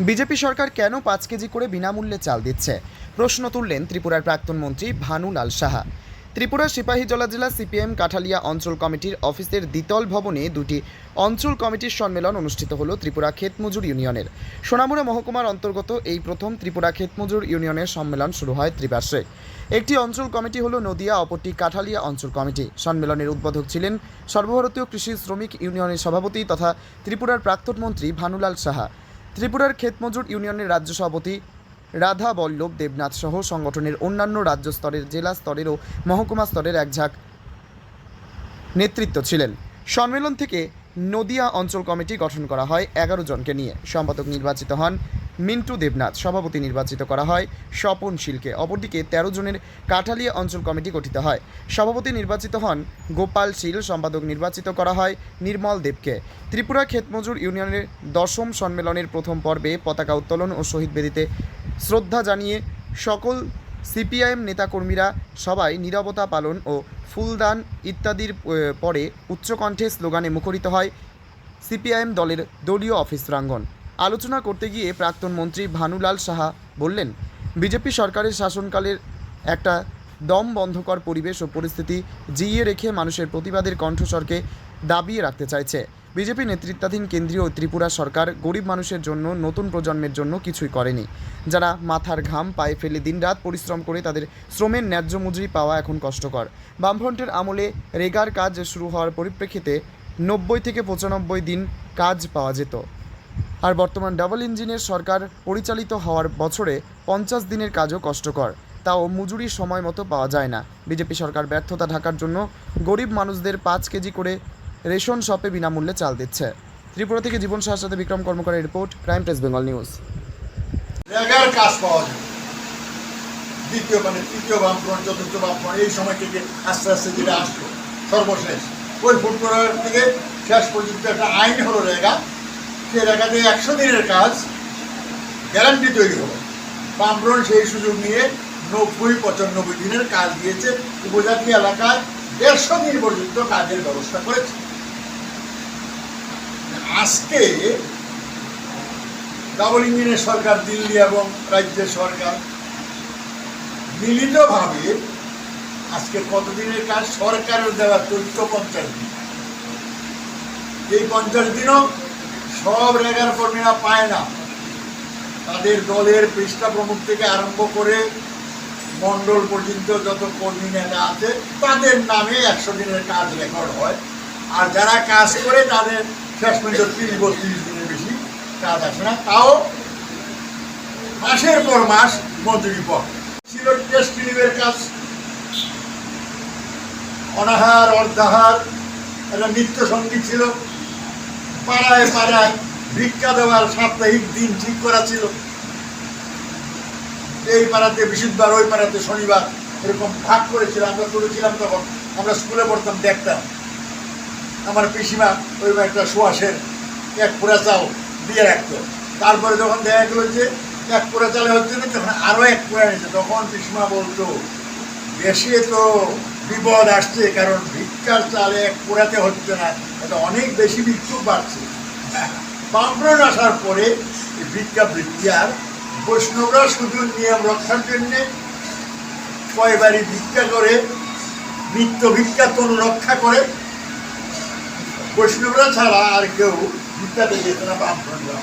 BJP সরকার কেন ৫ KG করে বিনামূল্যে চাল দিচ্ছে? প্রশ্ন তুললেন ত্রিপুরার প্রাক্তন মন্ত্রী ভানু লাল সাহা। ত্রিপুরা সিপাহীজলা জেলা সিপিএম কাঠালিয়া অঞ্চল কমিটির অফিসের দ্বিতল ভবনে দুটি অঞ্চল কমিটির সম্মেলন অনুষ্ঠিত হলো ত্রিপুরা ক্ষেতমজুর ইউনিয়নের। সোনামুড়া মহকুমার অন্তর্গত এই প্রথম ত্রিপুরা ক্ষেতমজুর ইউনিয়নের সম্মেলন শুরু হয় ত্রিপার্শ্বে। একটি অঞ্চল কমিটি হলো নদিয়া, অপরটি কাঠালিয়া অঞ্চল কমিটি। সম্মেলনের উদ্বোধক ছিলেন সর্বভারতীয় কৃষি শ্রমিক ইউনিয়নের সভাপতি তথা ত্রিপুরার প্রাক্তন মন্ত্রী ভানুলাল সাহা। ত্রিপুরার ক্ষেতমজুর ইউনিয়নের রাজ্য সভাপতি রাধা বল্লভ দেবনাথ সহ সংগঠনের অন্যান্য রাজ্য স্তরের, জেলা স্তরের ও মহকুমা স্তরের একঝাঁক নেতৃত্ব ছিলেন। সম্মেলন থেকে নদিয়া অঞ্চল কমিটি গঠন করা হয় 11 জনকে নিয়ে। সম্পাদক নির্বাচিত হন মিন্টু দেবনাথ, সভাপতি নির্বাচিত করা হয় স্বপন শীলকে। অপরদিকে 13 জনের কাঠালিয়া অঞ্চল কমিটি গঠিত হয়। সভাপতি নির্বাচিত হন গোপাল শীল, সম্পাদক নির্বাচিত করা হয় নির্মল দেবকে। ত্রিপুরা ক্ষেতমজুর ইউনিয়নের 10ম সম্মেলনের প্রথম পর্বে পতাকা উত্তোলন ও শহীদ বেদিতে শ্রদ্ধা জানিয়ে সকল সিপিআইএম নেতাকর্মীরা সবাই নীরবতা পালন ও ফুলদান ইত্যাদির পরে উচ্চকণ্ঠে স্লোগানে মুখরিত হয় সিপিআইএম দলের দলীয় অফিস প্রাঙ্গণ। আলোচনা করতে গিয়ে প্রাক্তন মন্ত্রী ভানুলাল সাহা বললেন, বিজেপি সরকারের শাসনকালের একটা দম বন্ধকর পরিবেশ ও পরিস্থিতি জিইয়ে রেখে মানুষের প্রতিবাদের কণ্ঠস্বরকে দাবিয়ে রাখতে চাইছে। বিজেপি নেতৃত্বাধীন কেন্দ্রীয় ত্রিপুরা সরকার গরিব মানুষের জন্য, নতুন প্রজন্মের জন্য কিছুই করেনি। যারা মাথার ঘাম পায়ে ফেলে দিনরাত পরিশ্রম করে তাদের শ্রমের ন্যায্য মজুরি পাওয়া এখন কষ্টকর। বামফ্রন্টের আমলে রেগার কাজ শুরু হওয়ার পরিপ্রেক্ষিতে 90 থেকে 95 দিন কাজ পাওয়া যেত, আর বর্তমান ডাবল ইঞ্জিনের সরকার পরিচালিত হওয়ার বছরে 50 দিনের কাজও কষ্টকর, তাও মজুরি সময় মতো পাওয়া যায় না। বিজেপি সরকার ব্যর্থতা ঢাকার জন্য গরিব মানুষদের 5 কেজি করে রেশন শপে বিনামূল্যে চাল দিচ্ছে। ত্রিপুরা থেকে জীবন সাহার সাথে বিক্রম কর্মকারের report, crime press Bengal news. রেগার কাজ পাওয়া যায় তৃতীয় বামফ্রন্ট, চতুর্থ বামফ্রন্ট, এই সময় থেকে আস্তে আস্তে যেটা আসলো সর্বশেষ ওই ফুটবলের থেকে শেষ পর্যন্ত একটা আইন হলো রেগা। সেই রেগাতে 100 দিনের কাজ গ্যারান্টি তৈরি হলো। বামফ্রন্ট সেই সুযোগ নিয়ে 90-95 দিনের কাজ দিয়েছে। উপজাতি এলাকায় 150 দিন পর্যন্ত কাজের ব্যবস্থা করেছে। আজকে ডাবল ইঞ্জিনের সরকার, দিল্লি এবং রাজ্যের সরকার মিলিতভাবে আজকে কতদিনের কাজ সরকারের দেওয়া 50 দিন। এই 50 দিনও সব রেগার কর্মীরা পায় না। তাদের দলের পৃষ্ঠা প্রমুখ থেকে আরম্ভ করে মণ্ডল পর্যন্ত যত কর্মী নেতা আছে তাদের নামে 100 দিনের কাজ রেকর্ড হয়। আর যারা কাজ করে তাদের শেষ পর্যন্ত 30-32 দিনের বেশি কাজ আসে না, তাও মাসের পর মাস মজুরি পায়। ছিল টেস্ট রিলিভের কাজ, অনাহার অর্ধাহার একটা নৃত্য সঙ্গীত ছিল। পাড়ায় পাড়ায় ভিক্ষা দেওয়ার সাপ্তাহিক দিন ঠিক করা ছিল। এই পাড়াতে বৃহস্পতিবার, ওই পাড়াতে শনিবার, এরকম ভাগ করেছিল। আমরা করেছিলাম তখন, আমরা স্কুলে পড়তাম, দেখতাম আমার পিসিমা ওই একটা সোয়াশের 1 পোড়া চাল দিয়ে রাখতো। তারপরে যখন দেখা গেলো যে 1 পোড়া চালে হচ্ছে না, তখন আরও 1 পোড়া নিচ্ছে। তখন পিসিমা বলতো, বেশি তো বিপদ আসছে, কারণ ভিক্ষার চালে 1 পোড়াতে হচ্ছে না, এটা অনেক বেশি ভিক্ষুক বাড়ছে। বামফ্রন্ট আসার পরে এই ভিক্ষা বৃদ্ধি, আর বৈষ্ণবরা শুধু নিয়ম রক্ষার জন্যে কয়বারই ভিক্ষা করে, নিত্য ভিক্ষা তনু রক্ষা করে। বৈষ্ণবরা ছাড়া আর কেউ ভিক্ষাতে যেত না বামফ্রন্টরা।